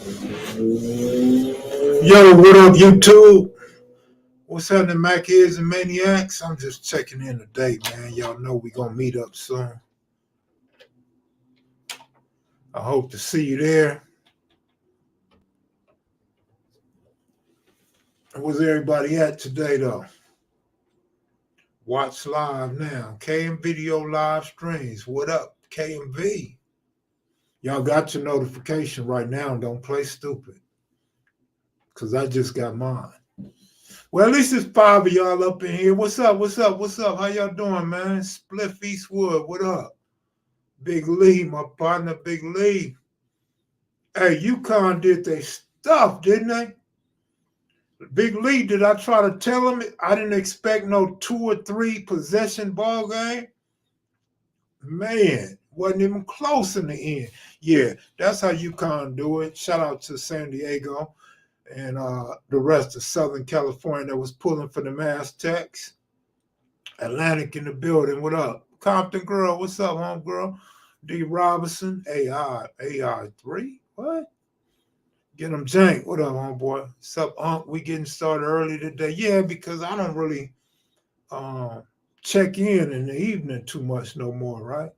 Yo, what up, YouTube? What's happening, Mac-Heads and Maniacs? I'm just checking in today, man. Y'all know we gonna meet up soon. I hope to see you there. Where's everybody at today, though? Watch live now. KM Video live streams. What up, KMV? Y'all got your notification right now. Don't play stupid, because I just got mine. Well, at least it's 5 of y'all up in here. What's up? What's up? What's up? How y'all doing, man? Spliff Eastwood, what up? Big Lee, my partner, Big Lee. Hey, UConn did their stuff, didn't they? Big Lee, did I try to tell him I didn't expect no 2 or 3 possession ball game? Man, wasn't even close in the end. Yeah, that's how UConn do it. Shout out to San Diego and the rest of Southern California that was pulling for the Aztecs. Atlantic in the building. What up? Compton girl, what's up, home girl? D. Robinson, AI3. What? Get them jank. What up, homeboy? What's up, Unc? We getting started early today. Yeah, because I don't really check in the evening too much no more, right?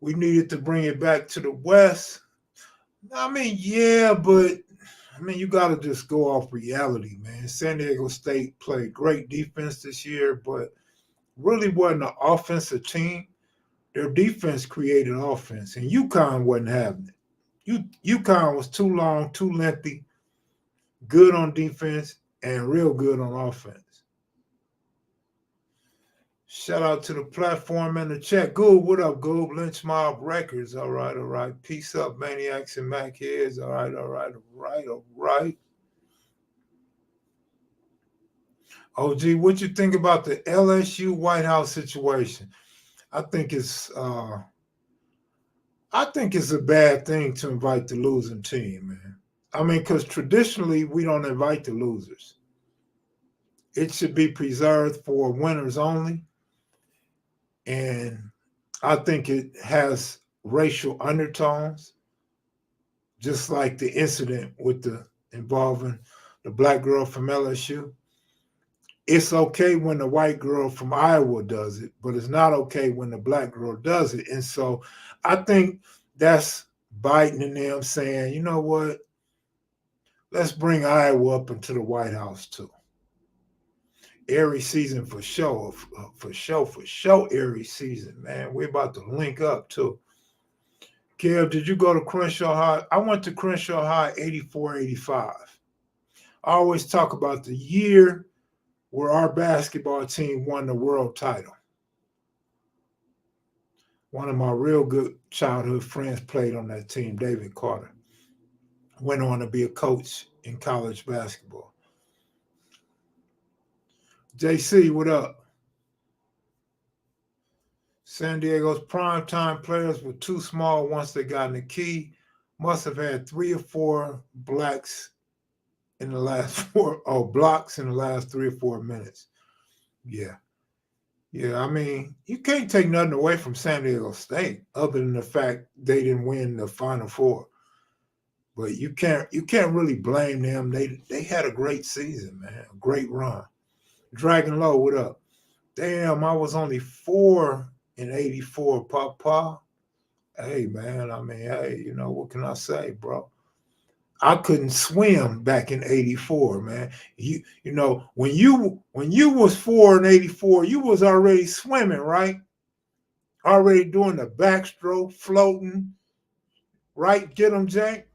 We needed to bring it back to the West. I mean, yeah, but you got to just go off reality, man. San Diego State played great defense this year, but really wasn't an offensive team. Their defense created offense, and UConn wasn't having it. UConn was too long, too lengthy, good on defense, and real good on offense. Shout out to the platform and the chat. Goob, what up, Goob? Lynch Mob Records. All right. Peace up, Maniacs and Mac-Heads. All right. OG, what you think about the LSU White House situation? I think it's a bad thing to invite the losing team, man. I mean, because traditionally we don't invite the losers. It should be preserved for winners only. And I think it has racial undertones, just like the incident with involving the black girl from LSU. It's okay when the white girl from Iowa does it, but it's not okay when the black girl does it. And so I think that's Biden and them saying, you know what? Let's bring Iowa up into the White House too. Aries season for sure, Aries season, man. We're about to link up too. Kev, did you go to Crenshaw High? I went to Crenshaw High 84, 85. I always talk about the year where our basketball team won the world title. One of my real good childhood friends played on that team, David Carter. Went on to be a coach in college basketball. JC, what up? San Diego's primetime players were too small once they got in the key. Must have had 3 or 4 blocks in the last 3 or 4 minutes. Yeah. I mean, you can't take nothing away from San Diego State other than the fact they didn't win the Final Four. But you can't really blame them. They had a great season, man. A great run. Dragon Low, what up? Damn, I was only 4 in 84, Papa. Hey, man, you know, what can I say, bro? I couldn't swim back in 84, man. You know, when you was 4 in 84, you was already swimming, right? Already doing the backstroke, floating, right? Get them, Jake?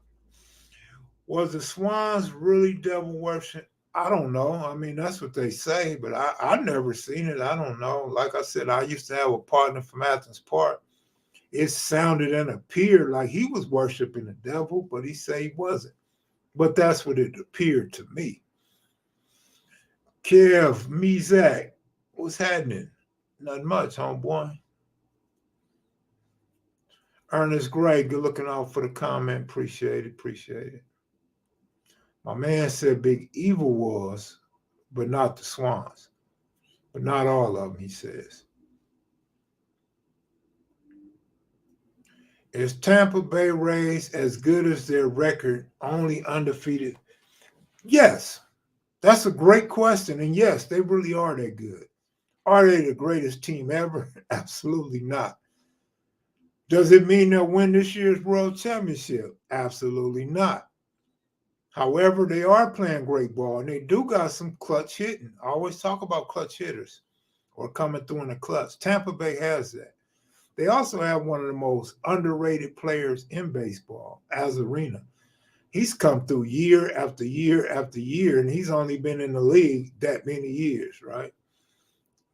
Was the Swans really devil worship? I don't know. I mean, that's what they say, but I never seen it. I don't know. Like I said, I used to have a partner from Athens Park. It sounded and appeared like he was worshiping the devil, but he said he wasn't. But that's what it appeared to me. Kev, Mizak, what's happening? Nothing much, homeboy. Ernest Gray, good looking out for the comment. Appreciate it. My man said Big Evil was, but not the Swans. But not all of them, he says. Is Tampa Bay Rays as good as their record, only undefeated? Yes, that's a great question. And yes, they really are that good. Are they the greatest team ever? Absolutely not. Does it mean they'll win this year's World Championship? Absolutely not. However, they are playing great ball, and they do got some clutch hitting. I always talk about clutch hitters or coming through in the clutch. Tampa Bay has that. They also have one of the most underrated players in baseball, Azarina. He's come through year after year after year, and he's only been in the league that many years, right?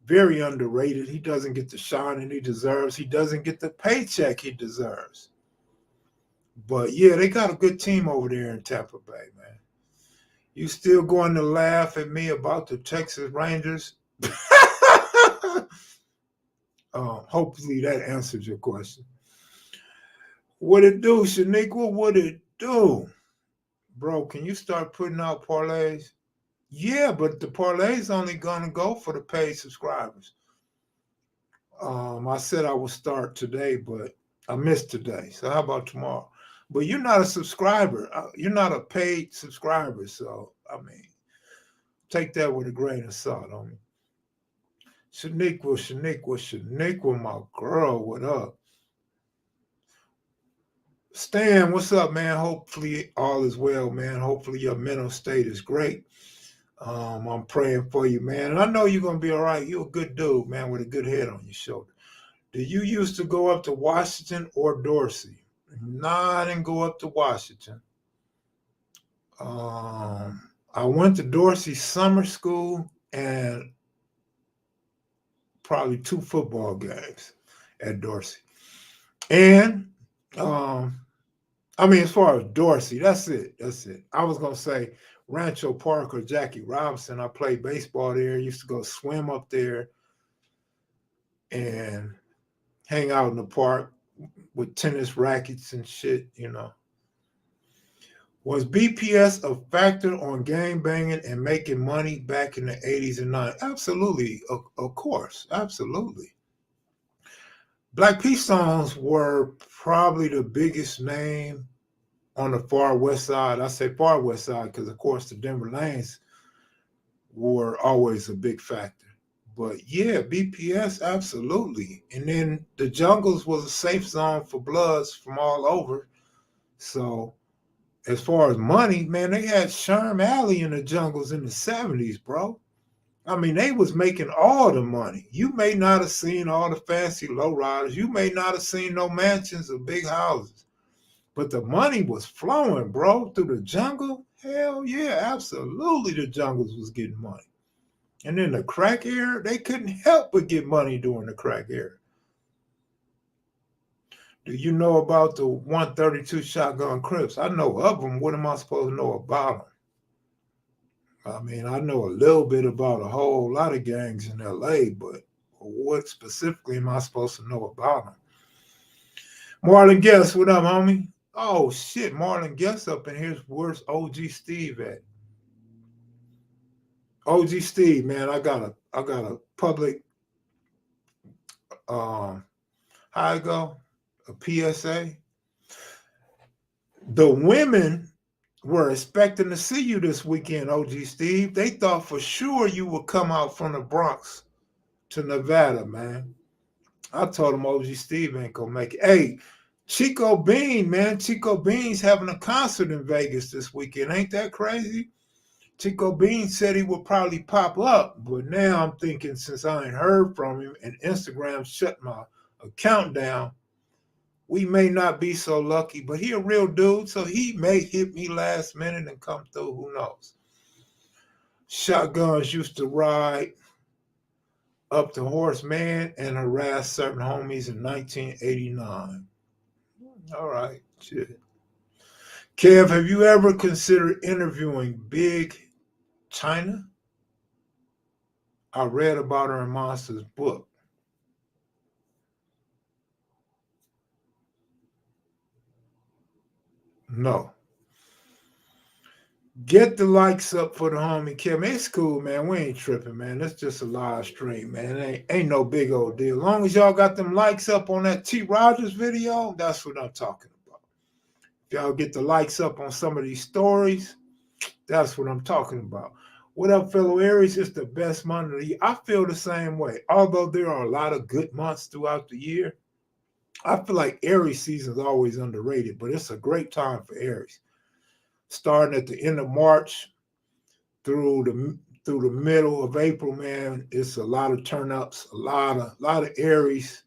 Very underrated. He doesn't get the shine he deserves. He doesn't get the paycheck he deserves. But yeah, they got a good team over there in Tampa Bay, man. You still going to laugh at me about the Texas Rangers? Hopefully that answers your question. What it do, Shaniqua? What it do? Bro, can you start putting out parlays? Yeah, but the parlay's only gonna go for the paid subscribers. I said I would start today, but I missed today. So how about tomorrow? But you're not a subscriber. You're not a paid subscriber. So I mean, take that with a grain of salt, homie. Shaniqua, my girl, what up? Stan, what's up, man? Hopefully all is well, man. Hopefully your mental state is great. I'm praying for you, man. And I know you're gonna be all right. You're a good dude, man, with a good head on your shoulder. Did you used to go up to Washington or Dorsey? Nah, I didn't go up to Washington. I went to Dorsey summer school and probably 2 football games at Dorsey. And as far as Dorsey, that's it. I was gonna say Rancho Park or Jackie Robinson. I played baseball there. Used to go swim up there and hang out in the park with tennis rackets and shit. Was BPS a factor on game banging and making money back in the 80s and 90s? Absolutely, of course, absolutely. Black P songs were probably the biggest name on the far west side. I say far west side because, of course, the Denver Lanes were always a big factor. But yeah, BPS, absolutely. And then the Jungles was a safe zone for Bloods from all over. So as far as money, man, they had Sherm Alley in the Jungles in the 70s, bro. I mean, they was making all the money. You may not have seen all the fancy lowriders. You may not have seen no mansions or big houses. But the money was flowing, bro, through the jungle. Hell yeah, absolutely the Jungles was getting money. And then the crack era, they couldn't help but get money during the crack era. Do you know about the 132 shotgun Crips? I know of them. What am I supposed to know about them? I mean, I know a little bit about a whole lot of gangs in LA, but what specifically am I supposed to know about them? Marlon Guest, what up, homie? Oh shit, Marlon Guest up in here. Where's OG Steve at? OG Steve, man, I got a public how I go? A PSA. The women were expecting to see you this weekend, OG Steve. They thought for sure you would come out from the Bronx to Nevada, man. I told him OG Steve ain't gonna make it. Hey, Chico Bean, man. Chico Bean's having a concert in Vegas this weekend. Ain't that crazy? Chico Bean said he would probably pop up, but now I'm thinking since I ain't heard from him and Instagram shut my account down, we may not be so lucky. But he a real dude, so he may hit me last minute and come through. Who knows? Shotguns used to ride up to Horse Man and harass certain homies in 1989. All right, shit. Kev, have you ever considered interviewing Big China? I read about her in Monster's book. No. Get the likes up for the homie Kim. It's cool, man. We ain't tripping, man. That's just a live stream, man. Ain't no big old deal. As long as y'all got them likes up on that T. Rogers video, that's what I'm talking about. If y'all get the likes up on some of these stories, that's what I'm talking about. What up, fellow Aries? It's the best month of the year. I feel the same way. Although there are a lot of good months throughout the year, I feel like Aries season is always underrated, but it's a great time for Aries. Starting at the end of March through the middle of April, man, it's a lot of turn-ups. A lot of Aries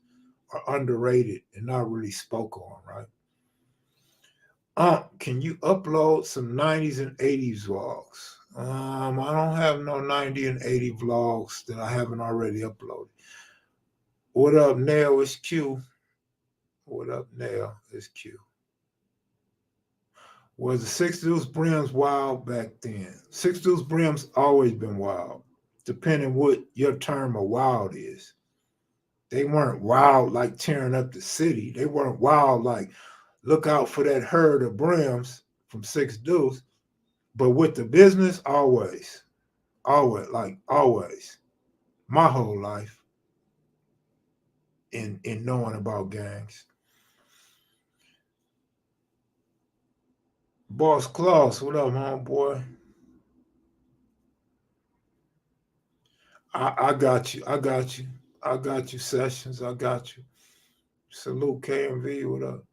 are underrated and not really spoke on, right? Can you upload some 90s and 80s vlogs? I don't have no 90 and 80 vlogs that I haven't already uploaded. What up, Nail? It's Q. What up, Nail? It's Q. Was the Six Deuce Brims wild back then? Six Deuce Brims always been wild, depending what your term of wild is. They weren't wild like tearing up the city. They weren't wild like look out for that herd of brims from Six Deuce. But with the business, always, always, my whole life in knowing about gangs. Boss Claus, what up, homeboy? I got you. I got you. I got you, Sessions. I got you. Salute KMV, what up?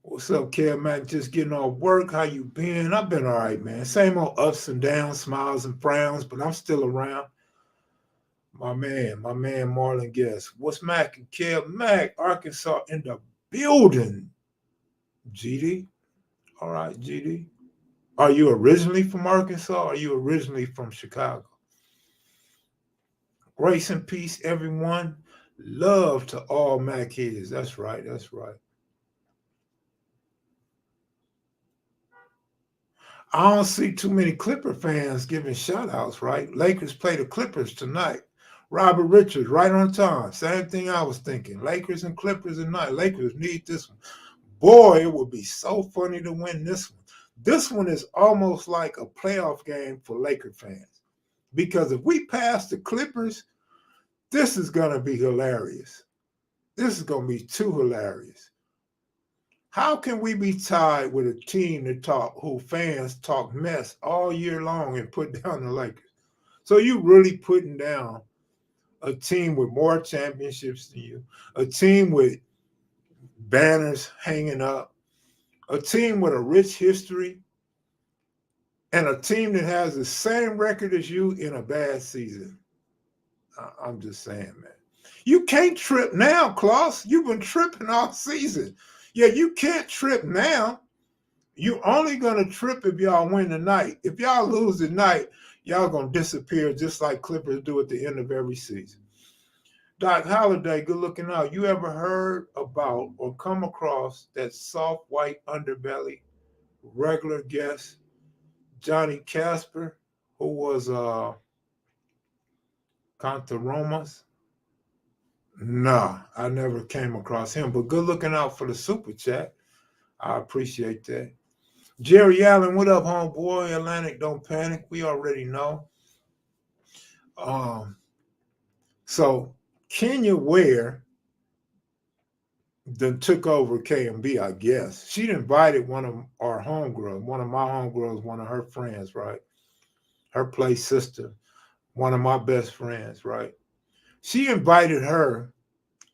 What's up, Mac? Just getting off work. How you been? I've been all right, man. Same old ups and downs, smiles and frowns, but I'm still around. My man Marlon Guest. What's Mac and Mac, Arkansas in the building. GD? All right, GD. Are you originally from Arkansas or are you originally from Chicago? Grace and peace, everyone. Love to all Mac heads. That's right. That's right. I don't see too many Clipper fans giving shout outs, right? Lakers play the Clippers tonight. Robert Richards, right on time. Same thing I was thinking. Lakers and Clippers tonight. Lakers need this one. Boy, it would be so funny to win this one. This one is almost like a playoff game for Laker fans. Because if we pass the Clippers, this is going to be hilarious. This is going to be too hilarious. How can we be tied with a team who fans talk mess all year long and put down the Lakers? So you really putting down a team with more championships than you, a team with banners hanging up, a team with a rich history, and a team that has the same record as you in a bad season. I'm just saying, man. You can't trip now, Klaus. You've been tripping all season. Yeah, you can't trip now. You're only going to trip if y'all win tonight. If y'all lose tonight, y'all going to disappear just like Clippers do at the end of every season. Doc Holliday, good looking out. You ever heard about or come across that soft white underbelly regular guest, Johnny Casper, who was Contaromas? Nah, I never came across him, but good looking out for the super chat. I appreciate that. Jerry Allen, what up, homeboy? Atlantic, don't panic. We already know. So Kenya Ware then took over KMV, I guess. She'd invited one of our homegirls, one of my homegirls, one of her friends, right? Her play sister, one of my best friends, right? She invited her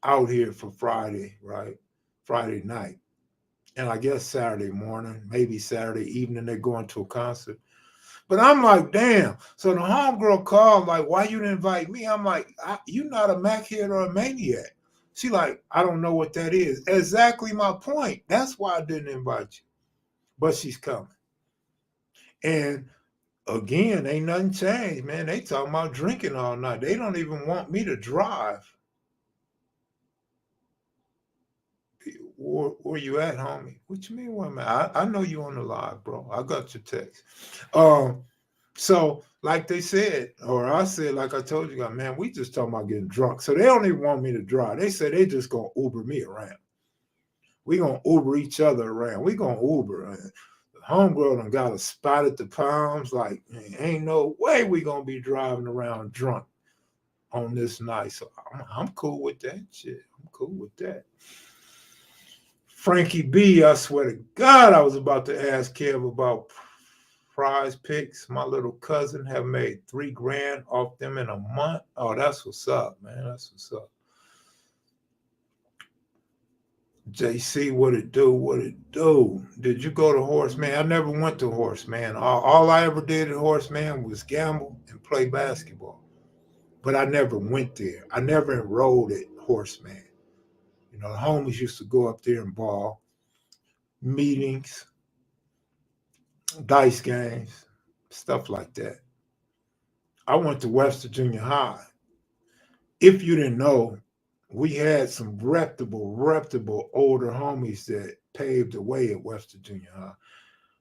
out here for Friday, right? Friday night. And I guess Saturday morning, maybe Saturday evening, they're going to a concert. But I'm like, damn. So the homegirl called, like, why you didn't invite me? I'm like, you not a Mac head or a maniac. She like, I don't know what that is. Exactly my point. That's why I didn't invite you. But she's coming. And again, ain't nothing changed, man. They talking about drinking all night. They don't even want me to drive. Where you at, homie? What you mean, where am I know you on the live, bro. I got your text. So, like they said, or I said, like I told you, man, we just talking about getting drunk. So they don't even want me to drive. They said they just gonna Uber me around. We gonna Uber each other around. We gonna Uber. The homegirl done got a spot at the Palms. Like, man, ain't no way we gonna be driving around drunk on this night. So I'm cool with that shit. I'm cool with that. Frankie B, I swear to God, I was about to ask Kev about prize picks. My little cousin have made $3,000 off them in a month. Oh, that's what's up, man. That's what's up. JC, what it do? What it do? Did you go to Horseman? I never went to Horseman. All I ever did at Horseman was gamble and play basketball. But I never went there. I never enrolled at Horseman. You know, the homies used to go up there and ball, meetings, dice games, stuff like that. I went to Webster Junior High. If you didn't know, we had some reputable older homies that paved the way at Webster Junior High.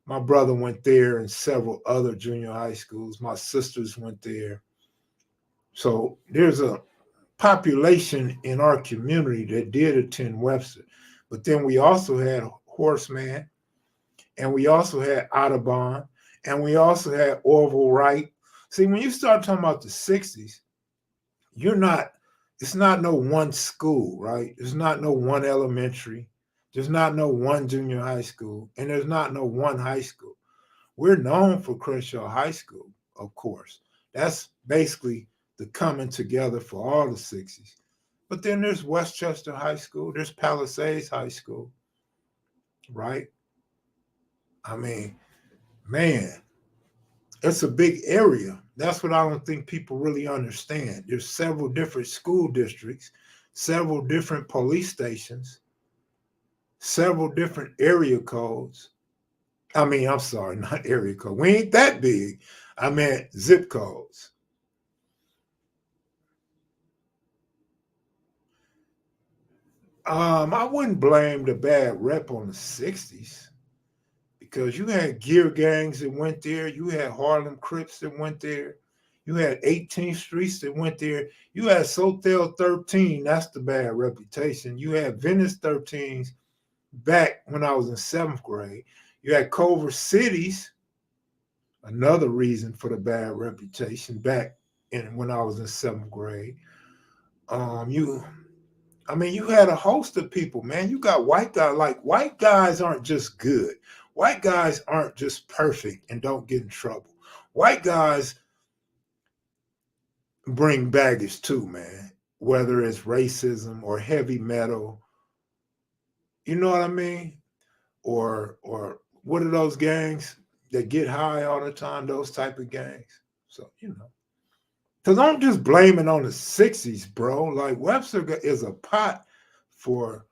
My brother went there and several other junior high schools. My sisters went there. So there's a population in our community that did attend Webster. But then we also had Horseman, and we also had Audubon, and we also had Orville Wright. See, when you start talking about the 60s, it's not no one school, right? There's not no one elementary. There's not no one junior high school, and there's not no one high school. We're known for Crenshaw High School, of course. That's basically the coming together for all the 60s. But then there's Westchester High School, there's Palisades High School, right? I mean, man, it's a big area. That's what I don't think people really understand. There's several different school districts, several different police stations, several different area codes. I mean, I'm sorry, not area code. We ain't that big. I meant zip codes. I wouldn't blame the bad rep on the 60s because you had gear gangs that went there. You had Harlem Crips that went there. You had 18th Streets that went there. You had Sotel 13. That's the bad reputation. You had Venice 13s back when I was in 7th grade. You had Culver Cities, another reason for the bad reputation back when I was in 7th grade. You had a host of people, man. You got white guys. Like, white guys aren't just good. White guys aren't just perfect and don't get in trouble. White guys bring baggage too, man. Whether it's racism or heavy metal, you know what I mean? Or what are those gangs that get high all the time? Those type of gangs. So, you know. Because don't just blame it on the 60s, bro. Like, Webster is a pot for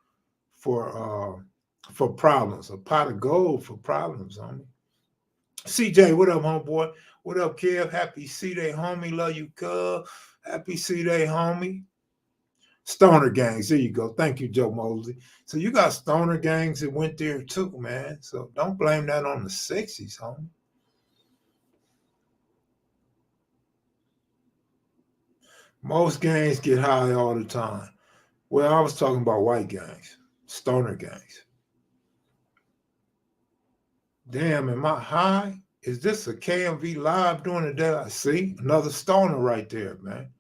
problems, a pot of gold for problems, homie. CJ, what up, homeboy? What up, Kev? Happy C-Day, homie. Love you, cuz. Happy C-Day, homie. Stoner gangs, there you go. Thank you, Joe Mosley. So you got stoner gangs that went there too, man. So don't blame that on the 60s, homie. Most gangs get high all the time. Well, I was talking about white gangs, stoner gangs. Damn, am I high? Is this a KMV live during the day? I see another stoner right there, man.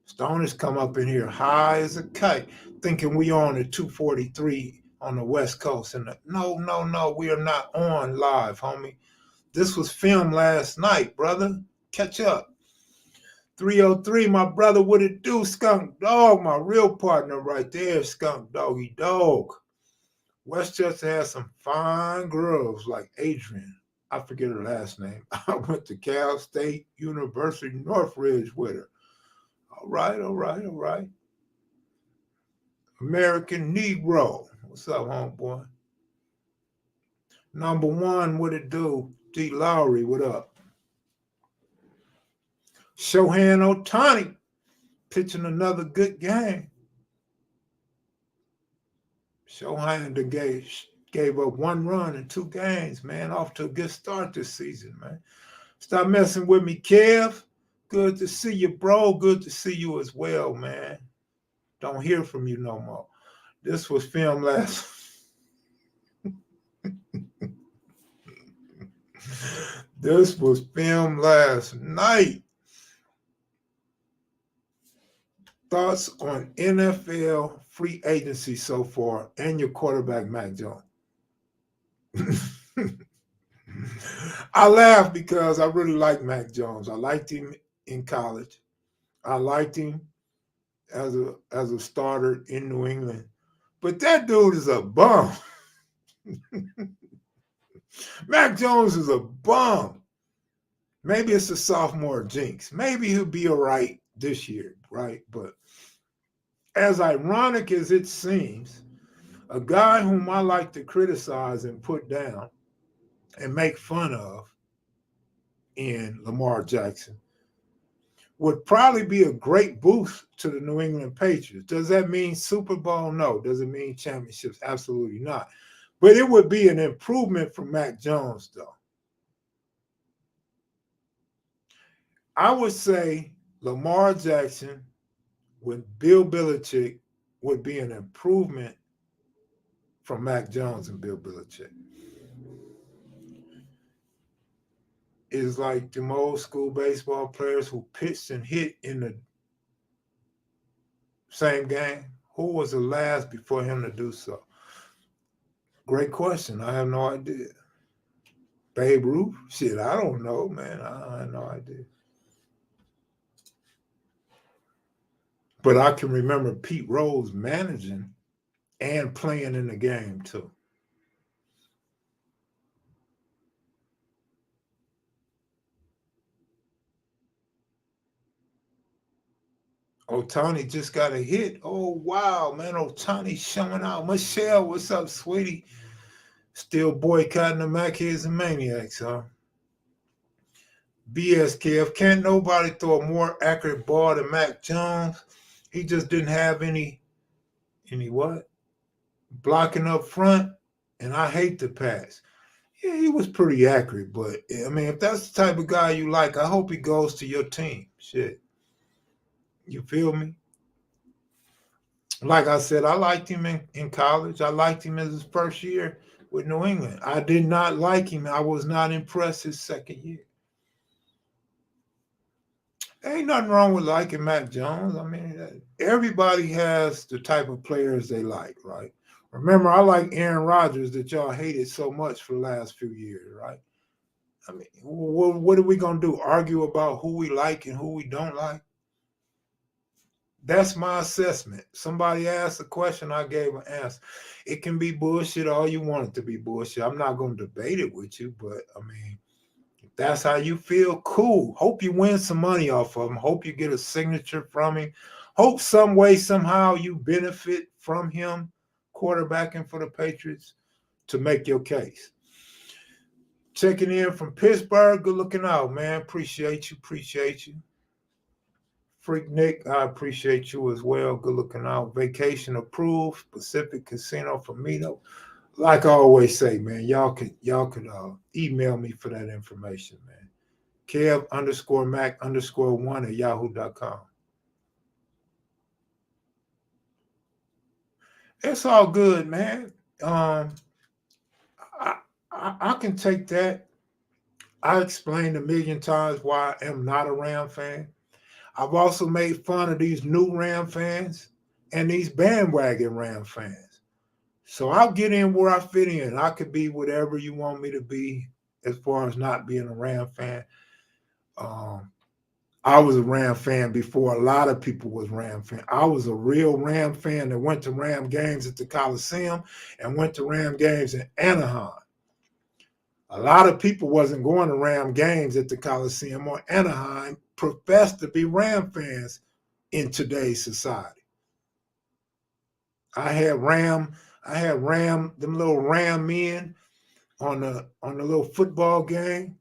Stoners come up in here high as a kite, thinking we on at 243 on the West Coast. And no, we are not on live, homie. This was filmed last night, brother. Catch up. 303, my brother, what it do? Skunk Dog, my real partner right there, Skunk Doggy Dog. Westchester has some fine girls like Adrian. I forget her last name. I went to Cal State University Northridge with her. All right. American Negro. What's up, homeboy? Number one, what it do? D. Lowry, what up? Shohei Ohtani pitching another good game. Shohei gave up 1 run in 2 games, man. Off to a good start this season, man. Stop messing with me, Kev. Good to see you, bro. Good to see you as well, man. Don't hear from you no more. This was filmed last. This was filmed last night. Thoughts on NFL free agency so far and your quarterback, Mac Jones? I laugh because I really like Mac Jones. I liked him in college. I liked him as a starter in New England. But that dude is a bum. Mac Jones is a bum. Maybe it's a sophomore jinx. Maybe he'll be all right this year, right? But as ironic as it seems, a guy whom I like to criticize and put down and make fun of in Lamar Jackson would probably be a great boost to the New England Patriots. Does that mean Super Bowl? No. Does it mean championships? Absolutely not. But it would be an improvement for Mac Jones, though. I would say Lamar Jackson with Bill Belichick would be an improvement from Mac Jones and Bill Belichick. It's like them old school baseball players who pitched and hit in the same game. Who was the last before him to do so? Great question. I have no idea. Babe Ruth? Shit, I don't know, man. I have no idea. But I can remember Pete Rose managing and playing in the game, too. Otani just got a hit. Oh, wow, man. Otani's showing out. Michelle, what's up, sweetie? Still boycotting the Mackies and Maniacs, huh? BSKF, can't nobody throw a more accurate ball than Mac Jones. He just didn't have any what? Blocking up front, and I hate the pass. Yeah, he was pretty accurate, but I mean, if that's the type of guy you like, I hope he goes to your team. Shit. You feel me? Like I said, I liked him in college. I liked him as his first year with New England. I did not like him. I was not impressed his second year. Ain't nothing wrong with liking Mac Jones. I mean, everybody has the type of players they like, right? Remember, I like Aaron Rodgers that y'all hated so much for the last few years, right? I mean, what are we going to do? Argue about who we like and who we don't like? That's my assessment. Somebody asked a question, I gave an answer. It can be bullshit all you want it to be bullshit. I'm not going to debate it with you, but I mean, if that's how you feel, cool. Hope you win some money off of him. Hope you get a signature from him. Hope some way, somehow you benefit from him quarterbacking for the Patriots to make your case. Checking in from Pittsburgh. Good looking out, man. Appreciate you. Appreciate you. Freak Nick, I appreciate you as well. Good looking out. Vacation approved. Pacific Casino for meetup. Like I always say, man, y'all could email me for that information, man. Kev_Mac_1 at yahoo.com. It's all good, man. I can take that. I explained a million times why I am not a Ram fan. I've also made fun of these new Ram fans and these bandwagon Ram fans. So I'll get in where I fit in. I could be whatever you want me to be as far as not being a Ram fan. I was a Ram fan before a lot of people was Ram fan. I was a real Ram fan that went to Ram games at the Coliseum and went to Ram games in Anaheim. A lot of people wasn't going to Ram games at the Coliseum or Anaheim, professed to be Ram fans in today's society. I had Ram, them little Ram men on the little football game.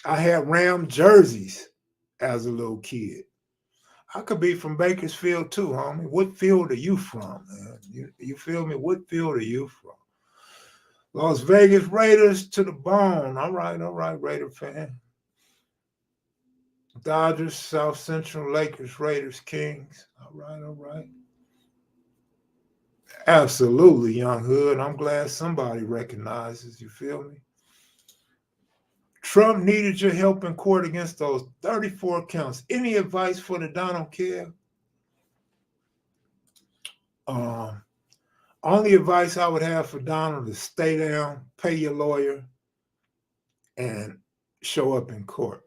I had Ram jerseys as a little kid. I could be from Bakersfield too, homie. What field are you from, man? You feel me? What field are you from? Las Vegas Raiders to the bone. All right, Raider fan. Dodgers, South Central, Lakers, Raiders, Kings. All right. Absolutely, young hood. I'm glad somebody recognizes. You feel me? Trump needed your help in court against those 34 counts. Any advice for the Donald Kev? Only advice I would have for Donald is stay down, pay your lawyer, and show up in court.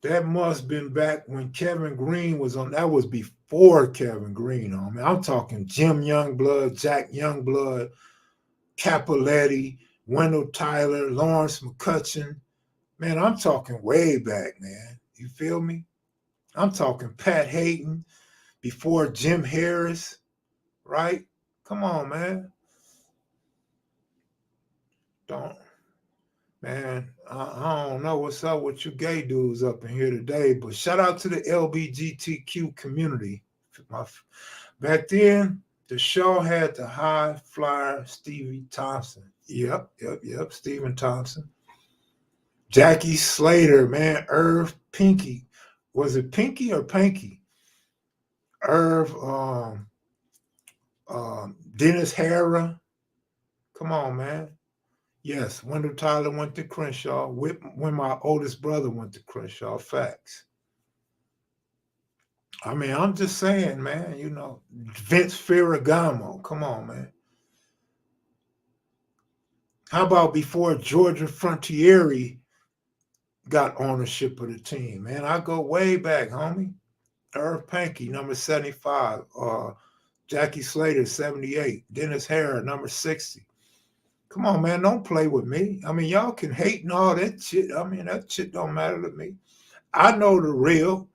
That must have been back when Kevin Green was on. That was before Kevin Green on. I'm talking Jim Youngblood, Jack Youngblood, Capoletti, Wendell Tyler, Lawrence McCutcheon. Man, I'm talking way back, man. You feel me? I'm talking Pat Hayden before Jim Harris, right? Come on, man. I don't know what's up with you gay dudes up in here today, but shout out to the LBGTQ community. Back then, the show had the high flyer Stevie Thompson. Yep, Stephen Thompson. Jackie Slater, man, Irv Pinky. Was it Pinky or Panky? Irv, Dennis Hara. Come on, man. Yes, Wendell Tyler went to Crenshaw when my oldest brother went to Crenshaw. Facts. I mean, I'm just saying, man, Vince Ferragamo. Come on, man. How about before Georgia Frontieri got ownership of the team, man? I go way back, homie. Irv Pankey, number 75. Jackie Slater, 78. Dennis Hara, number 60. Come on, man, don't play with me. I mean, y'all can hate and all that shit. I mean, that shit don't matter to me. I know the real.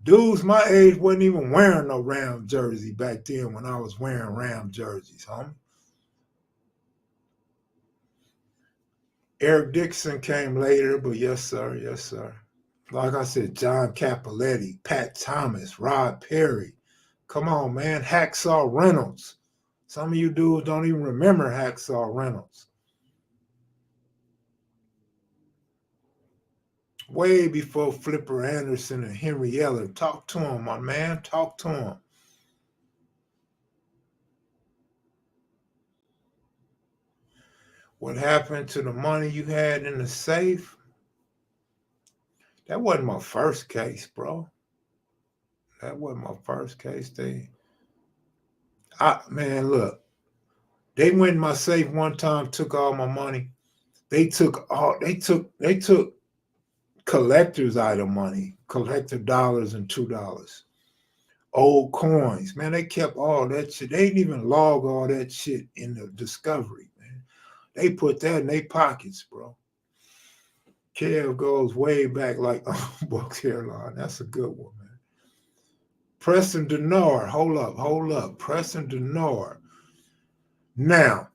Dudes my age wasn't even wearing no Ram jersey back then when I was wearing Ram jerseys, homie. Eric Dixon came later, but yes, sir. Like I said, John Capoletti, Pat Thomas, Rod Perry. Come on, man. Hacksaw Reynolds. Some of you dudes don't even remember Hacksaw Reynolds. Way before Flipper Anderson and Henry Eller. Talk to him, my man. Talk to him. What happened to the money you had in the safe? That wasn't my first case, bro. That wasn't my first case. Man, look. They went in my safe one time, took all my money. They took collector's item money, collector dollars and $2. Old coins. Man, they kept all that shit. They didn't even log all that shit in the discovery, man. They put that in their pockets, bro. Kev goes way back like Buck's hairline. That's a good one, man. Preston Denard. Hold up. Preston Denard. Now,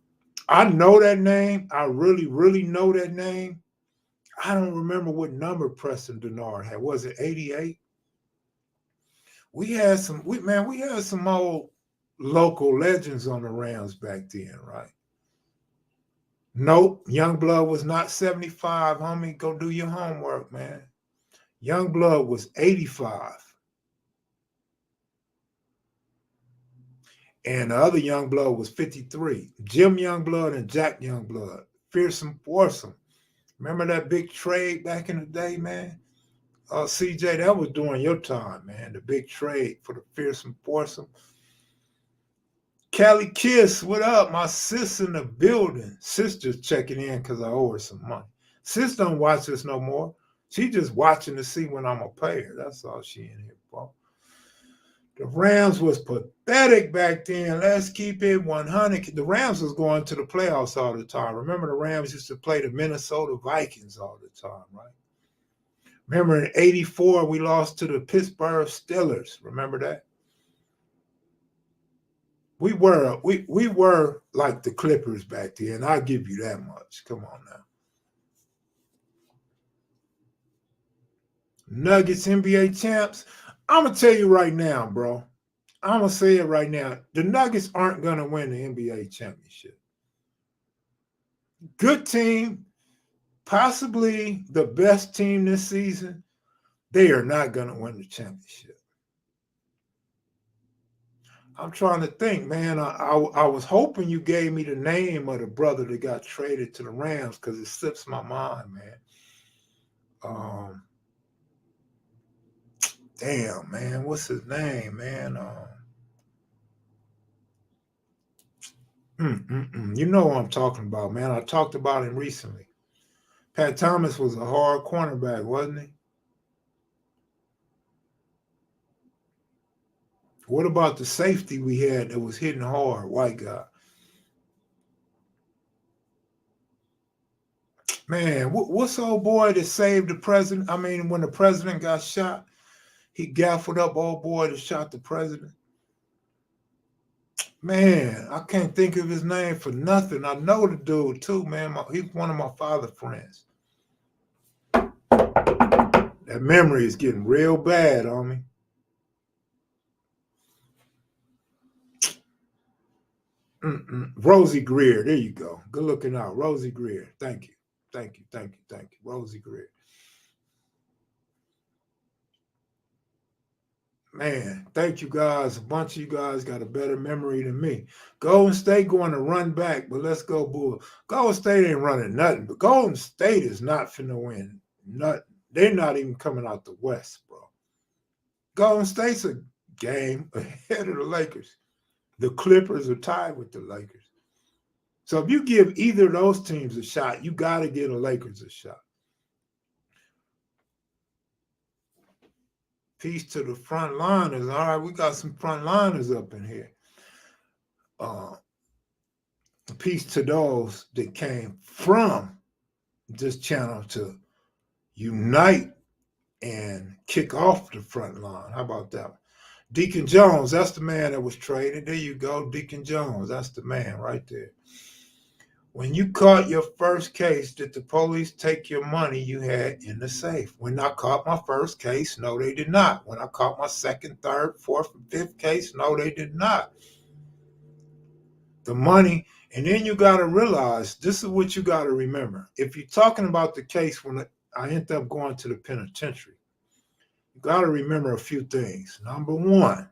I know that name. I really, really know that name. I don't remember what number Preston Denard had. Was it 88? We had some old local legends on the Rams back then, right? Nope, Youngblood was not 75, homie. Go do your homework, man. Youngblood was 85. And the other Youngblood was 53. Jim Youngblood and Jack Youngblood. Fearsome Foursome. Remember that big trade back in the day, man? CJ, that was during your time, man. The big trade for the Fearsome Foursome. Callie Kiss, what up? My sis in the building. Sister's checking in because I owe her some money. Sis don't watch this no more. She just watching to see when I'm going to pay her. That's all she in here for. The Rams was pathetic back then. Let's keep it 100. The Rams was going to the playoffs all the time. Remember the Rams used to play the Minnesota Vikings all the time, right? Remember in 84, we lost to the Pittsburgh Steelers. Remember that? We were like the Clippers back then. I'll give you that much. Come on now. Nuggets NBA champs. I'm going to tell you right now, bro. I'm going to say it right now. The Nuggets aren't going to win the NBA championship. Good team, possibly the best team this season. They are not going to win the championship. I'm trying to think, man. I was hoping you gave me the name of the brother that got traded to the Rams because it slips my mind, man. Damn, man, what's his name, man? You know what I'm talking about, man. I talked about him recently. Pat Thomas was a hard cornerback, wasn't he? What about the safety we had that was hitting hard, white guy? Man, what's old boy that saved the president? I mean, when the president got shot, he gaffled up old boy that shot the president. Man, I can't think of his name for nothing. I know the dude too, man. He's one of my father's friends. That memory is getting real bad on me. Rosie Greer, there you go. Good looking out, Rosie Greer. Thank you, thank you, thank you, thank you, Rosie Greer. Man, thank you guys. A bunch of you guys got a better memory than me. Golden State going to run back, but let's go Bull. Golden State ain't running nothing, but Golden State is not finna win nothing. They're not even coming out the West, bro. Golden State's a game ahead of the Lakers. The Clippers are tied with the Lakers. So if you give either of those teams a shot, you got to give the Lakers a shot. Peace to the front liners. All right, we got some front liners up in here. Peace to those that came from this channel to unite and kick off the front line. How about that? Deacon Jones, that's the man that was traded. There you go, Deacon Jones. That's the man right there. When you caught your first case, did the police take your money you had in the safe? When I caught my first case, no, they did not. When I caught my second, third, fourth, and fifth case, no, they did not. The money, and then you got to realize, this is what you got to remember. If you're talking about the case when I end up going to the penitentiary, you got to remember a few things. Number one,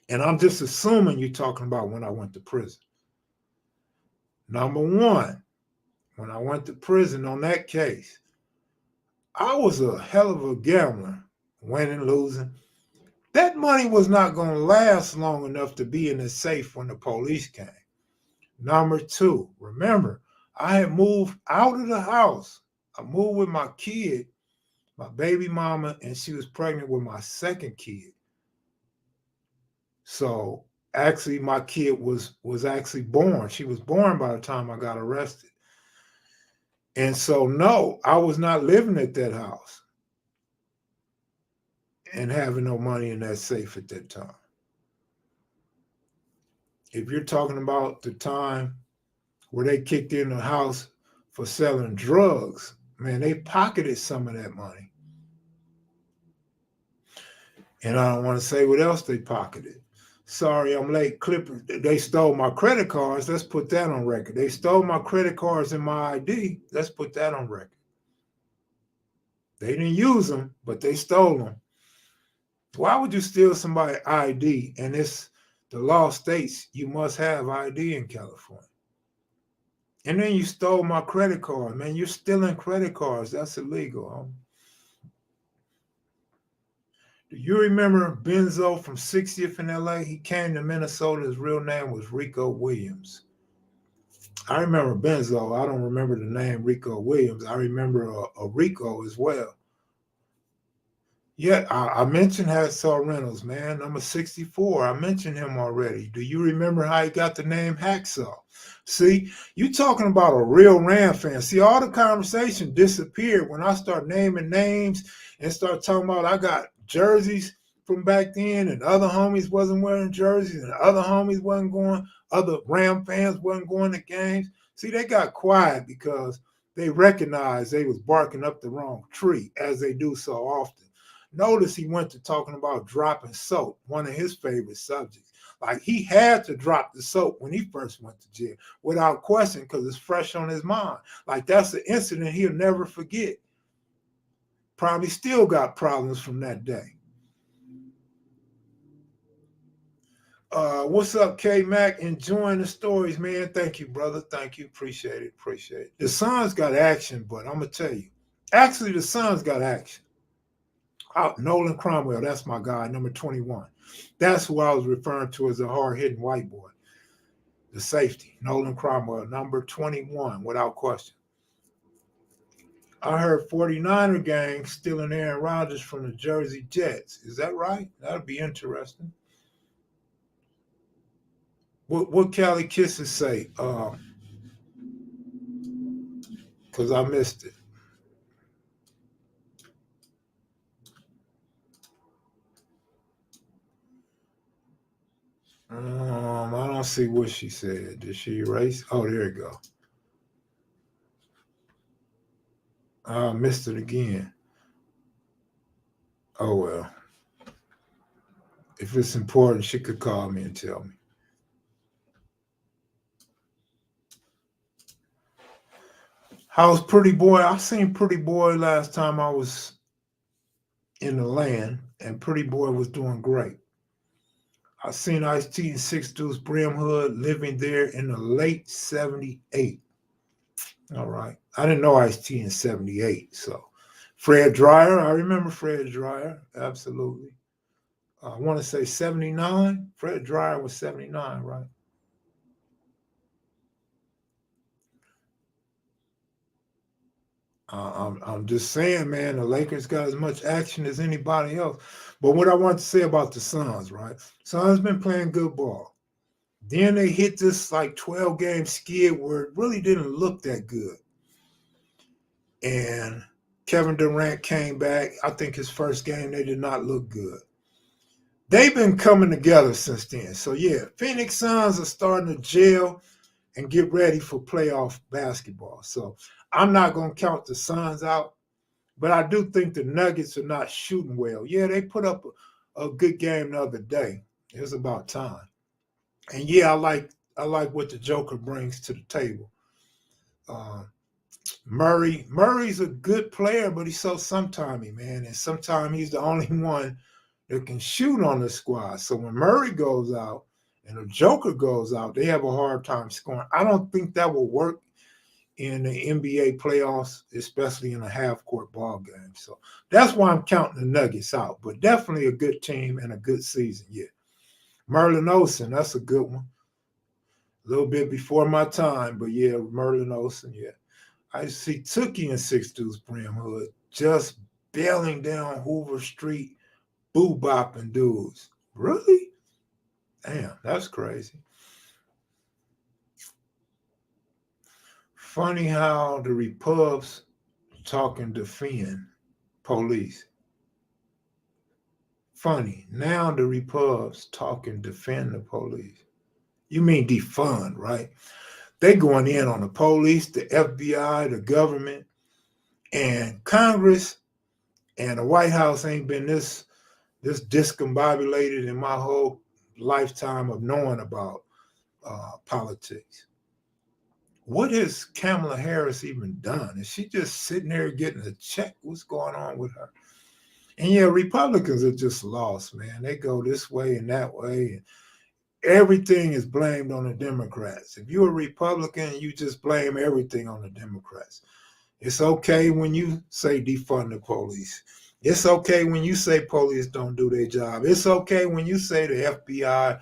and I'm just assuming you're talking about when I went to prison. Number one, when I went to prison on that case, I was a hell of a gambler, winning, losing. That money was not going to last long enough to be in the safe when the police came. Number two, remember, I had moved out of the house. I moved with my kid, my baby mama, and she was pregnant with my second kid. So actually, my kid was actually born. She was born by the time I got arrested. And so, no, I was not living at that house and having no money in that safe at that time. If you're talking about the time where they kicked in the house for selling drugs, man, they pocketed some of that money. And I don't want to say what else they pocketed. Sorry, I'm late. Clippers, they stole my credit cards. Let's put that on record. They stole my credit cards and my ID. Let's put that on record. They didn't use them, but they stole them. Why would you steal somebody's ID? And the law states you must have ID in California. And then you stole my credit card, man. You're stealing credit cards. That's illegal. Huh? Do you remember Benzo from 60th in LA? He came to Minnesota. His real name was Rico Williams. I remember Benzo. I don't remember the name Rico Williams. I remember a Rico as well. Yeah, I mentioned Hacksaw Reynolds, man. Number 64. I mentioned him already. Do you remember how he got the name Hacksaw? See, you talking about a real Ram fan. See, all the conversation disappeared when I start naming names and start talking about I got jerseys from back then and other homies wasn't wearing jerseys and other homies wasn't going, other Ram fans wasn't going to games. See, they got quiet because they recognized they was barking up the wrong tree, as they do so often. Notice he went to talking about dropping soap, one of his favorite subjects. Like he had to drop the soap when he first went to jail, without question, because it's fresh on his mind. Like that's an incident he'll never forget. Probably still got problems from that day. What's up, K-Mac? Enjoying the stories, man. Thank you, brother. Thank you. Appreciate it. Appreciate it. The Suns got action, but I'm going to tell you. Actually, the Suns got action. Nolan Cromwell, that's my guy, number 21. That's who I was referring to as a hard-hitting white boy. The safety, Nolan Cromwell, number 21, without question. I heard 49er gang stealing Aaron Rodgers from the Jersey Jets. Is that right? That'd be interesting. What Cali Kisses say? Because I missed it. I don't see what she said. Did she erase? Oh, there you go. I missed it again. Oh, well. If it's important, she could call me and tell me. How's Pretty Boy? I seen Pretty Boy last time I was in the land, and Pretty Boy was doing great. I seen Ice-T and Six Deuce Brim Hood living there in the late 78. All right. I didn't know Ice-T in 78, so. Fred Dryer, I remember Fred Dryer, absolutely. I want to say 79. Fred Dryer was 79, right? I'm just saying, man, the Lakers got as much action as anybody else. But what I want to say about the Suns, right? Suns been playing good ball. Then they hit this like 12-game skid where it really didn't look that good. And Kevin Durant came back. I think his first game, they did not look good. They've been coming together since then. So, yeah, Phoenix Suns are starting to gel and get ready for playoff basketball. So, I'm not going to count the Suns out, but I do think the Nuggets are not shooting well. Yeah, they put up a good game the other day. It was about time. And, yeah, I like what the Joker brings to the table. Murray's a good player, but he's so sometimey, man. And sometimes he's the only one that can shoot on the squad. So when Murray goes out and the Joker goes out, they have a hard time scoring. I don't think that will work in the NBA playoffs, especially in a half-court ball game. So that's why I'm counting the Nuggets out. But definitely a good team and a good season, yeah. Merlin Olsen, that's a good one. A little bit before my time, but yeah, Merlin Olsen, yeah. I see Tookie and Six Deuce Brim Hood just bailing down Hoover Street, boo-bopping dudes. Really? Damn, that's crazy. Funny how the Repubs talk and defend police. Funny. Now the Repubs talk and defend the police. You mean defund, right? They going in on the police, the FBI, the government, and Congress and the White House ain't been this discombobulated in my whole lifetime of knowing about politics. What has Kamala Harris even done? Is she just sitting there getting a check? What's going on with her? And yeah, Republicans are just lost, man. They go this way and that way. And everything is blamed on the Democrats. If you're a Republican, you just blame everything on the Democrats. It's okay when you say defund the police. It's okay when you say police don't do their job. It's okay when you say the FBI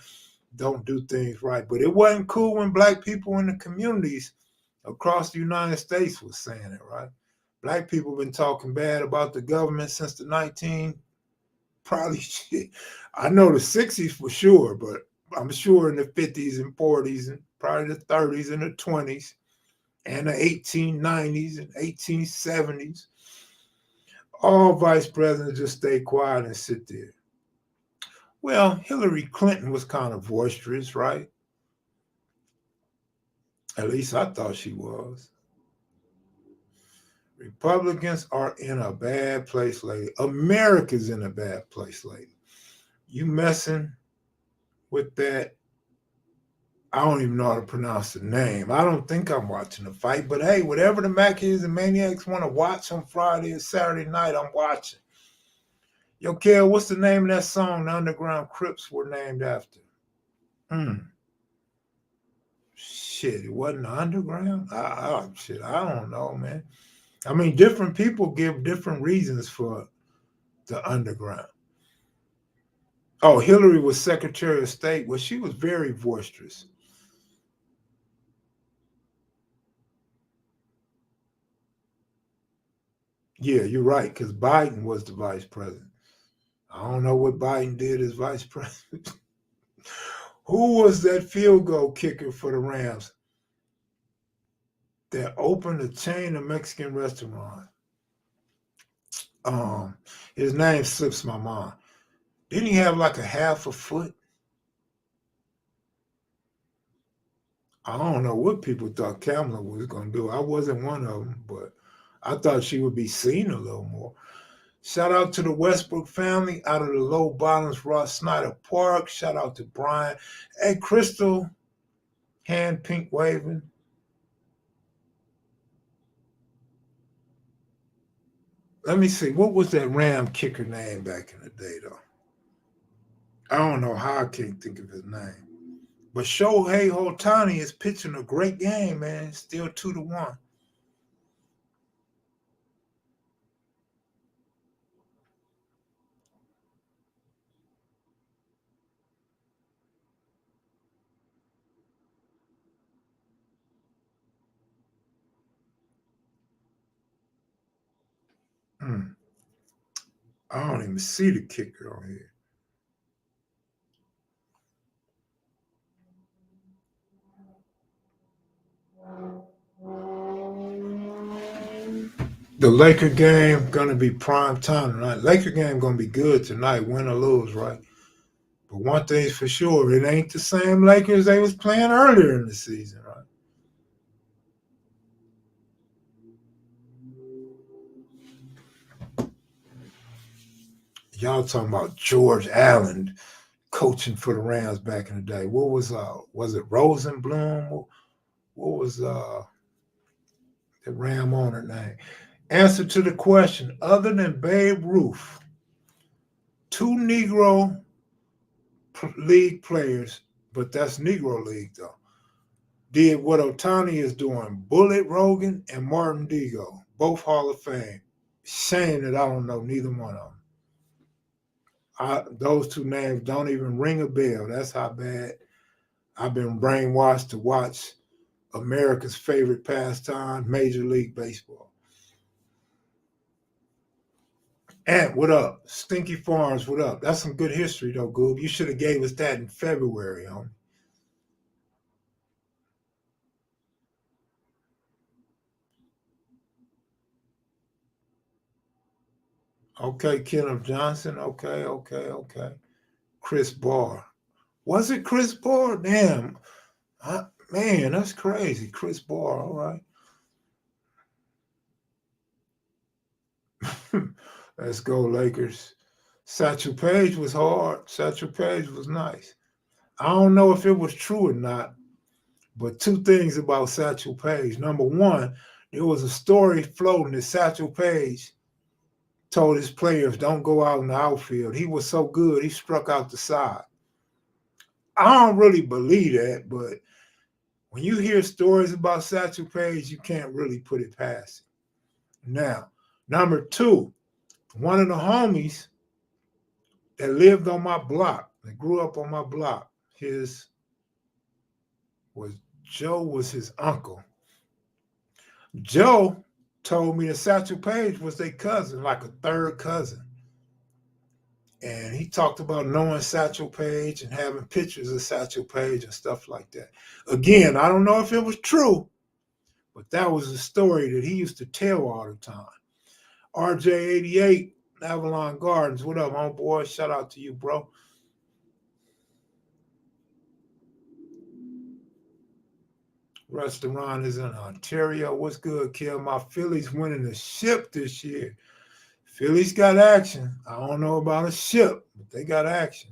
don't do things right. But it wasn't cool when black people in the communities across the United States was saying it, right? Black people have been talking bad about the government since the probably shit. I know the 60s for sure, but I'm sure in the 50s and 40s and probably the 30s and the 20s and the 1890s and 1870s. All vice presidents just stay quiet and sit there. Well, Hillary Clinton was kind of boisterous, right? At least I thought she was. Republicans are in a bad place lately. America's in a bad place lately. You messing with that? I don't even know how to pronounce the name. I don't think I'm watching the fight, but hey, whatever the Mackies and Maniacs want to watch on Friday and Saturday night, I'm watching. Yo, Kel, what's the name of that song the Underground Crips were named after? Mm. Shit, it wasn't underground. Shit, I don't know, man. I mean, different people give different reasons for the underground. Oh, Hillary was Secretary of State. Well, she was very boisterous. Yeah, you're right, because Biden was the vice president. I don't know what Biden did as vice president. Who was that field goal kicker for the Rams that opened a chain of Mexican restaurants? Um, his name slips my mind. Didn't he have like a half a foot? I don't know what people thought Kamala was going to do. I wasn't one of them, but I thought she would be seen a little more. Shout out to the Westbrook family out of the Low Bottoms, Ross Snyder Park. Shout out to Brian. Hey, Crystal, hand pink waving. Let me see. What was that Ram kicker name back in the day, though? I don't know how I can't think of his name. But Shohei Ohtani is pitching a great game, man. Still 2-1. Mm. I don't even see the kicker on here. The Laker game gonna be prime time tonight. Laker game gonna be good tonight, win or lose, right? But one thing's for sure, it ain't the same Lakers they was playing earlier in the season, right? Y'all talking about George Allen coaching for the Rams back in the day. What was it Rosenblum? What was the Ram owner name? Answer to the question, other than Babe Ruth, two Negro League players, but that's Negro League though, did what Otani is doing. Bullet Rogan and Martin Digo, both Hall of Fame. Shame that I don't know neither one of them. Those two names don't even ring a bell. That's how bad I've been brainwashed to watch America's favorite pastime, Major League Baseball. Ant, what up? Stinky Farms, what up? That's some good history, though, Goob. You should have gave us that in February, homie. Okay, Kenneth Johnson. Okay. Chris Barr. Was it Chris Barr? Damn. Man, that's crazy. Chris Barr, all right. Let's go, Lakers. Satchel Paige was hard. Satchel Paige was nice. I don't know if it was true or not, but two things about Satchel Paige. Number one, there was a story floating that Satchel Paige told his players, don't go out in the outfield. He was so good, he struck out the side. I don't really believe that, but when you hear stories about Satchel Paige, you can't really put it past it. Now, number two, one of the homies that lived on my block, that grew up on my block, his was Joe was his uncle. Joe told me that Satchel Paige was their cousin, like a third cousin. And he talked about knowing Satchel Paige and having pictures of Satchel Paige and stuff like that. Again, I don't know if it was true, but that was a story that he used to tell all the time. RJ88, Avalon Gardens, what up, homeboy? Shout out to you, bro. Restaurant is in Ontario. What's good, Kim? My Phillies winning the ship this year. Phillies got action. I don't know about a ship, but they got action.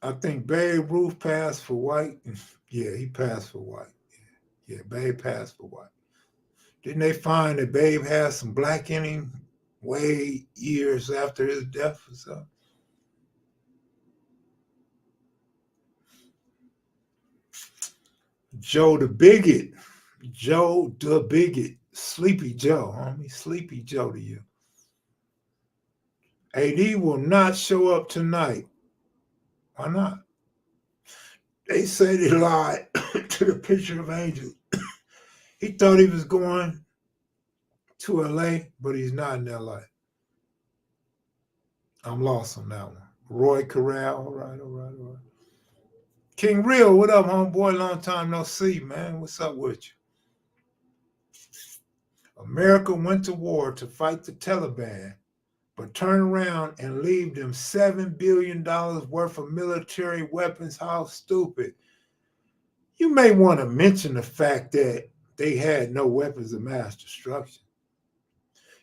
I think Babe Ruth passed for White. Yeah, he passed for White. Yeah, Babe passed for White. Didn't they find that Babe had some black in him way years after his death or something? Joe the Bigot. Joe the Bigot. Sleepy Joe, homie. Sleepy Joe to you. AD will not show up tonight. Why not? They say they lied to the picture of Angel. He thought he was going to LA, but he's not in LA. I'm lost on that one. Roy Corral, all right, all right, all right. King Real, what up, homeboy? Long time no see, man. What's up with you? America went to war to fight the Taliban, but turn around and leave them $7 billion worth of military weapons. How stupid. You may want to mention the fact that they had no weapons of mass destruction.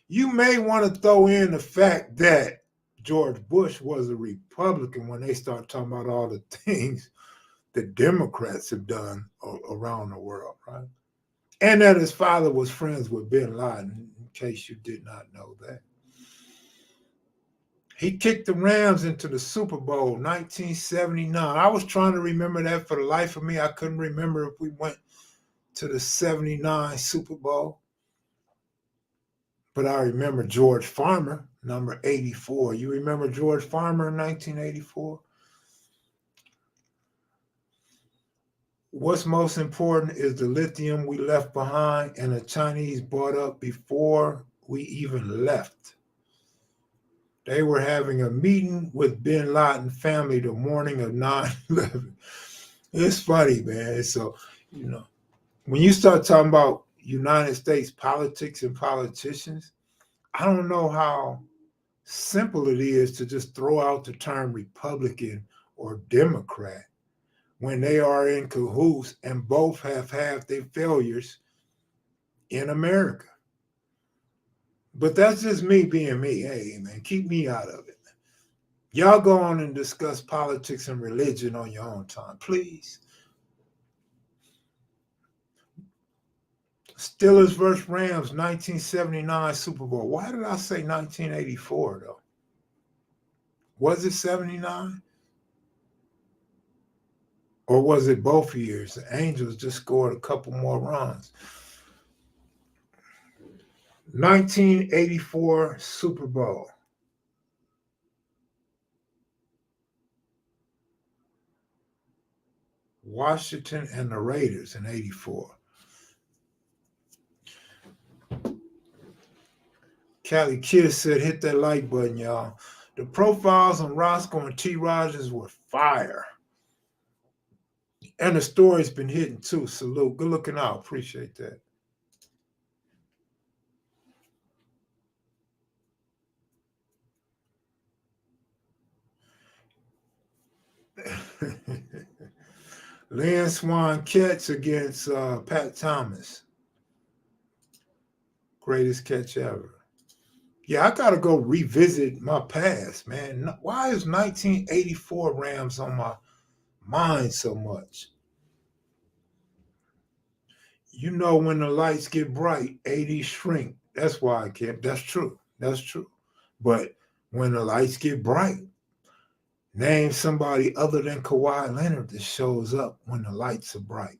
You may want to throw in the fact that George Bush was a Republican when they start talking about all the things the Democrats have done around the world, right? And that his father was friends with bin Laden, in case you did not know that. He kicked the Rams into the Super Bowl 1979. I was trying to remember that for the life of me. I couldn't remember if we went to the 79 Super Bowl. But I remember George Farmer, number 84. You remember George Farmer in 1984? What's most important is the lithium we left behind and the Chinese bought up before we even left. They were having a meeting with bin Laden family the morning of 9/11. It's funny, man. So, when you start talking about United States politics and politicians, I don't know how simple it is to just throw out the term Republican or Democrat when they are in cahoots and both have had their failures in America. But that's just me being me. Hey, man, keep me out of it. Y'all go on and discuss politics and religion on your own time, please. Steelers versus Rams, 1979 Super Bowl. Why did I say 1984, though? Was it 79? Or was it both years? The Angels just scored a couple more runs. 1984 Super Bowl. Washington and the Raiders in 84. Cali Kid said, hit that like button, y'all. The profiles on Roscoe and T. Rogers were fire. And the story's been hitting too. Salute. Good looking out. Appreciate that. Lynn Swan catch against Pat Thomas. Greatest catch ever. Yeah, I got to go revisit my past, man. Why is 1984 Rams on my mind so much? You know, when the lights get bright, 80s shrink. That's why I can't. That's true. That's true. But when the lights get bright, name somebody other than Kawhi Leonard that shows up when the lights are bright.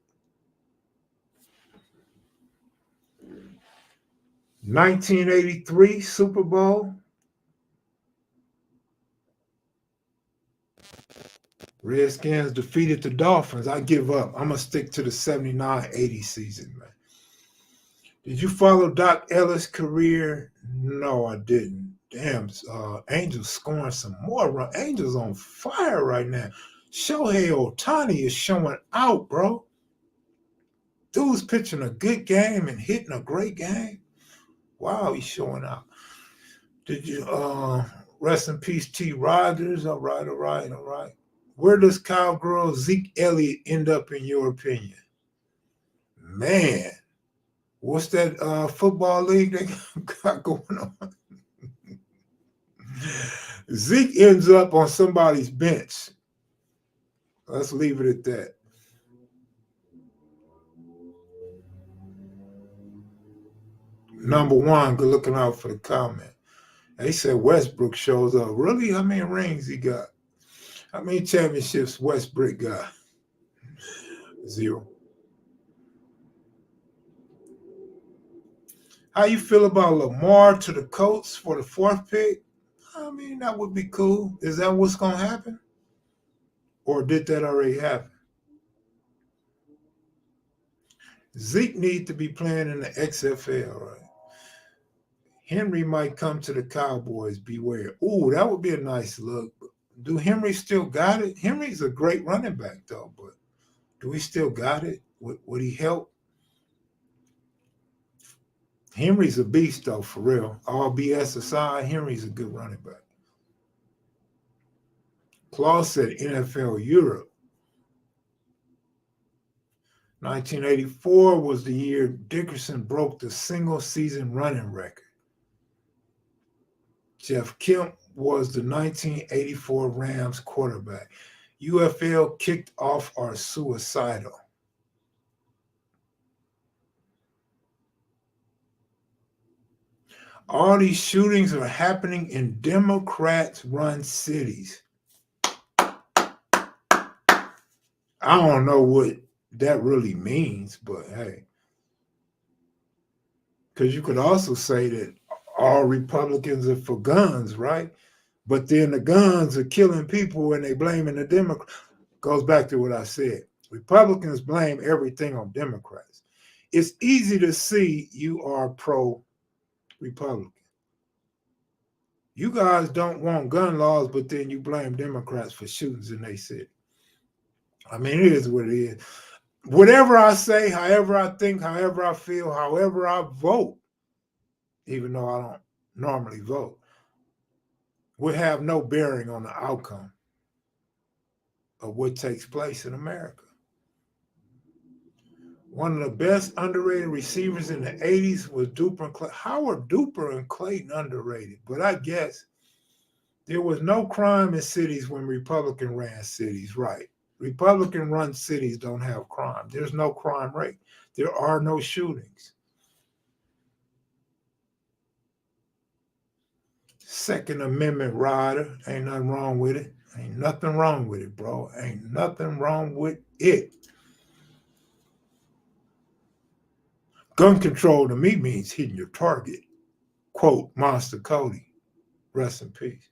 1983 Super Bowl. Redskins defeated the Dolphins. I give up. I'm going to stick to the 79-80 season, man. Did you follow Doc Ellis' career? No, I didn't. Damn, Angels scoring some more runs. Angels on fire right now. Shohei Ohtani is showing out, bro. Dude's pitching a good game and hitting a great game. Wow, he's showing out. Did you rest in peace, T. Rogers? All right, all right, all right. Where does cowgirl Zeke Elliott end up in your opinion? Man, what's that football league they got going on? Zeke ends up on somebody's bench. Let's leave it at that. Number one, good looking out for the comment. They said Westbrook shows up. Really? How many rings he got? How many championships Westbrook got? 0. How you feel about Lamar to the Colts for the 4th pick? I mean, that would be cool. Is that what's going to happen? Or did that already happen? Zeke needs to be playing in the XFL, right? Henry might come to the Cowboys. Beware. Ooh, that would be a nice look. Do Henry still got it? Henry's a great running back, though, but do he still got it? Would he help? Henry's a beast, though, for real. All BS aside, Henry's a good running back. Claus said NFL Europe. 1984 was the year Dickerson broke the single-season running record. Jeff Kemp was the 1984 Rams quarterback. UFL kicked off are suicidal. All these shootings are happening in Democrats-run cities. I don't know what that really means, but hey. Because you could also say that all Republicans are for guns, right? But then the guns are killing people and they blaming the Democrats. Goes back to what I said. Republicans blame everything on Democrats. It's easy to see you are pro-Republican. You guys don't want gun laws, but then you blame Democrats for shootings in their city. I mean, it is what it is. Whatever I say, however I think, however I feel, however I vote, even though I don't normally vote, would have no bearing on the outcome of what takes place in America. One of the best underrated receivers in the 80s was Duper and Clayton. How are Duper and Clayton underrated? But I guess there was no crime in cities when Republican ran cities, right? Republican run cities don't have crime. There's no crime rate. There are no shootings. Second Amendment rider, ain't nothing wrong with it. Ain't nothing wrong with it, bro. Ain't nothing wrong with it. Gun control to me means hitting your target. Quote, Monster Cody. Rest in peace.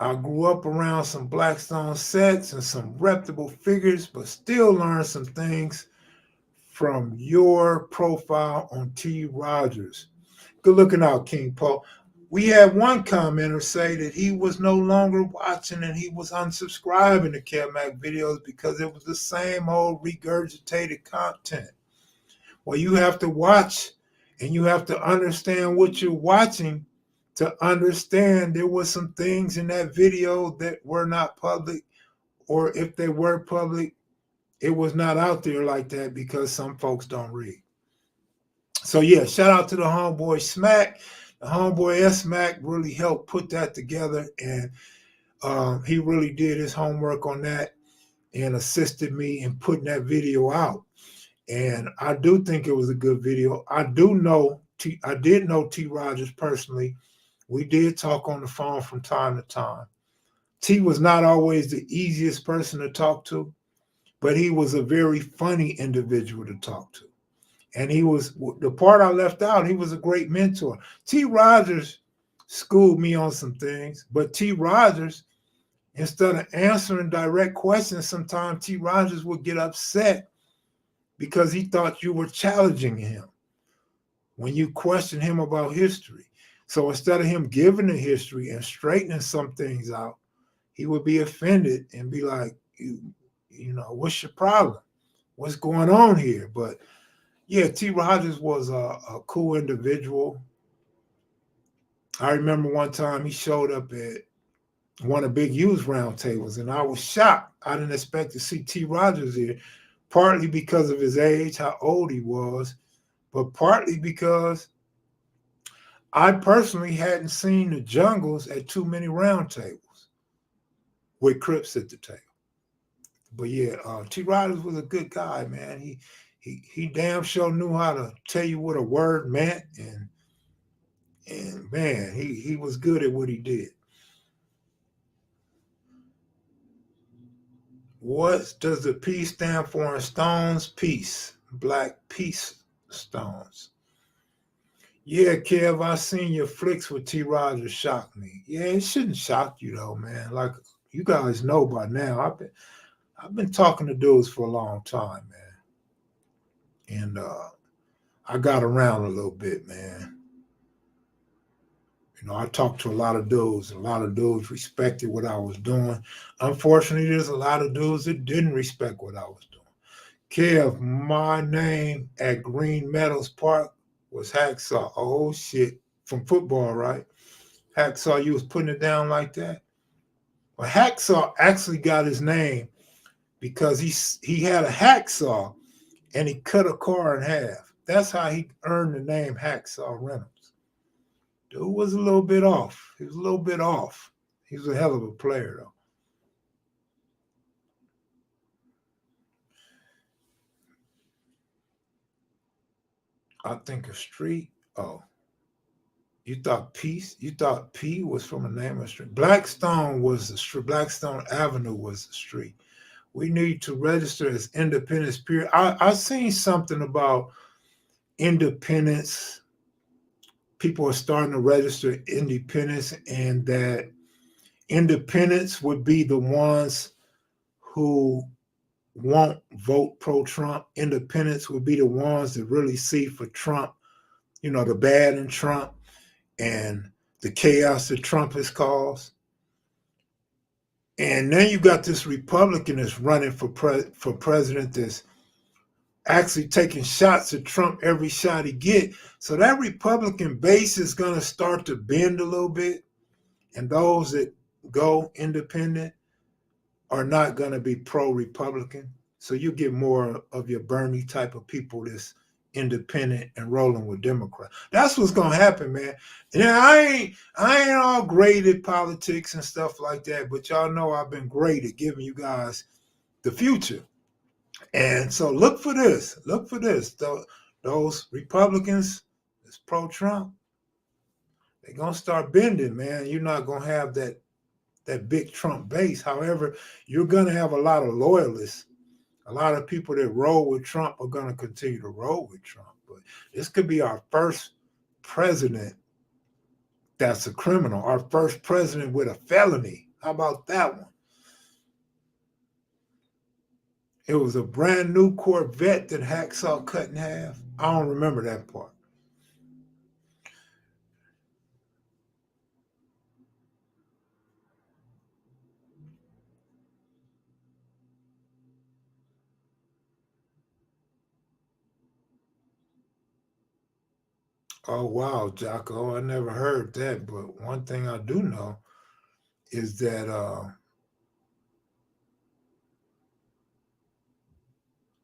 I grew up around some Blackstone sets and some reputable figures, but still learned some things from your profile on T. Rogers. Good looking out, King Paul. We had one commenter say that he was no longer watching and he was unsubscribing to KevMacvideos because it was the same old regurgitated content. Well, you have to watch and you have to understand what you're watching to understand there were some things in that video that were not public, or if they were public, it was not out there like that because some folks don't read. So yeah, shout out to the homeboy Smack. The homeboy S Smack really helped put that together, and he really did his homework on that and assisted me in putting that video out. And I do think it was a good video. I did know T. Rogers personally. We did talk on the phone from time to time. T was not always the easiest person to talk to, but he was a very funny individual to talk to. And he was, the part I left out, he was a great mentor. T. Rogers schooled me on some things, but T. Rogers, instead of answering direct questions, sometimes T. Rogers would get upset because he thought you were challenging him when you question him about history. So instead of him giving the history and straightening some things out, he would be offended and be like, you know, what's your problem? What's going on here? But yeah, T. Rogers was a cool individual. I remember one time he showed up at one of Big U's roundtables, and I was shocked. I didn't expect to see T. Rogers here, partly because of his age, how old he was, but partly because I personally hadn't seen the Jungles at too many roundtables with Crips at the table. But yeah, T. Rogers was a good guy, man. He damn sure knew how to tell you what a word meant, and man, he was good at what he did. What does the P stand for in Stones? Peace. Black peace stones. Yeah, Kev, I seen your flicks with T. Rogers shock me. Yeah, it shouldn't shock you though, man. Like you guys know by now, I've been talking to dudes for a long time, man. And I got around a little bit, man. You know, I talked to a lot of dudes. A lot of dudes respected what I was doing. Unfortunately, there's a lot of dudes that didn't respect what I was doing. Kev, my name at Green Meadows Park was Hacksaw. Oh shit. From football, right? Hacksaw, you was putting it down like that? Well, Hacksaw actually got his name because he had a hacksaw and he cut a car in half. That's how he earned the name Hacksaw Reynolds. Dude was a little bit off. He was a little bit off. He was a hell of a player, though. I think a street. Oh, you thought Peace? You thought P was from the name of a street? Blackstone was the street. Blackstone Avenue was the street. We need to register as independence. Period. I seen something about independence. People are starting to register independence, and that independents would be the ones who won't vote pro-Trump. Independents would be the ones that really see for Trump, you know, the bad in Trump and the chaos that Trump has caused. And then you got this Republican that's running for president that's actually taking shots at Trump every shot he get. So that Republican base is going to start to bend a little bit. And those that go independent are not going to be pro-Republican. So you get more of your Bernie type of people that's independent and rolling with Democrats. That's what's going to happen, man. And I ain't all great at politics and stuff like that, but y'all know I've been great at giving you guys the future. And so look for this. Look for this. Those Republicans that's pro-Trump, they're going to start bending, man. You're not going to have that big Trump base. However, you're going to have a lot of loyalists. A lot of people that roll with Trump are going to continue to roll with Trump. But this could be our first president that's a criminal, our first president with a felony. How about that one? It was a brand new Corvette that Hacksaw cut in half. I don't remember that part. Oh, wow, Jocko. I never heard that. But one thing I do know is that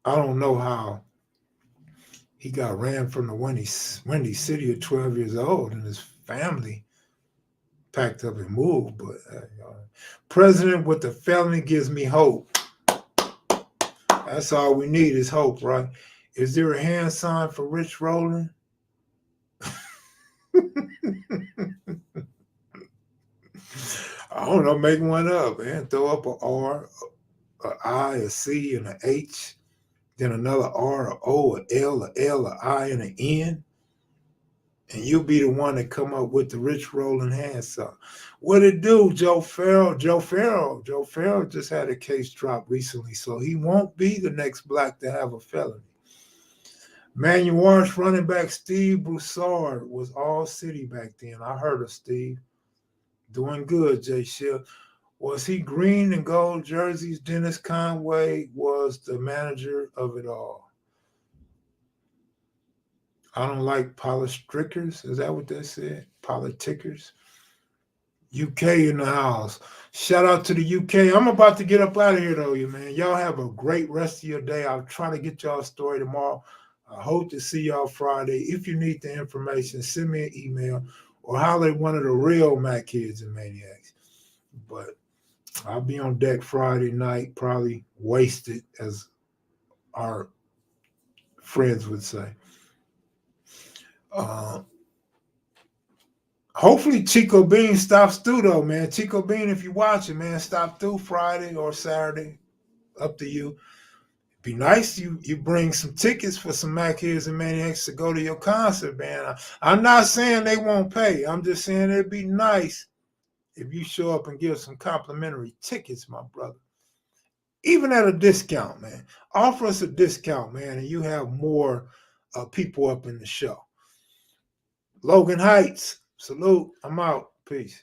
I don't know how he got ran from the Windy City at 12 years old, and his family packed up and moved. But president with the felony gives me hope. That's all we need is hope, right? Is there a hand sign for Rich Rowland? I don't know. Make one up, man. Throw up a R, a I, a C, and an H, then another R, a O, a L, a L, a I, and an N. And you'll be the one that come up with the Rich Rowland hand sign. What it do, Joe Farrell? Joe Farrell just had a case drop recently, so he won't be the next black to have a felony. Manual Walsh running back Steve Broussard was all city back then. I heard of Steve. Doing good, Jay Shipp. Was he green and gold jerseys? Dennis Conway was the manager of it all. I don't like polistrickers. Is that what they said? Politickers? UK in the house. Shout out to the UK. I'm about to get up out of here, though, you man. Y'all have a great rest of your day. I'll try to get y'all a story tomorrow. I hope to see y'all Friday. If you need the information, send me an email or holler at one of the real Mac kids and maniacs. But I'll be on deck Friday night, probably wasted, as our friends would say. Hopefully Chico Bean stops through though, man. Chico Bean, if you're watching, man, stop through Friday or Saturday up to you. Be nice you bring some tickets for some Mac Heads and Maniacs to go to your concert, man. I'm not saying they won't pay. I'm just saying it'd be nice if you show up and give some complimentary tickets, my brother. Even at a discount, man. Offer us a discount, man, and you have more people up in the show. Logan Heights, salute. I'm out. Peace.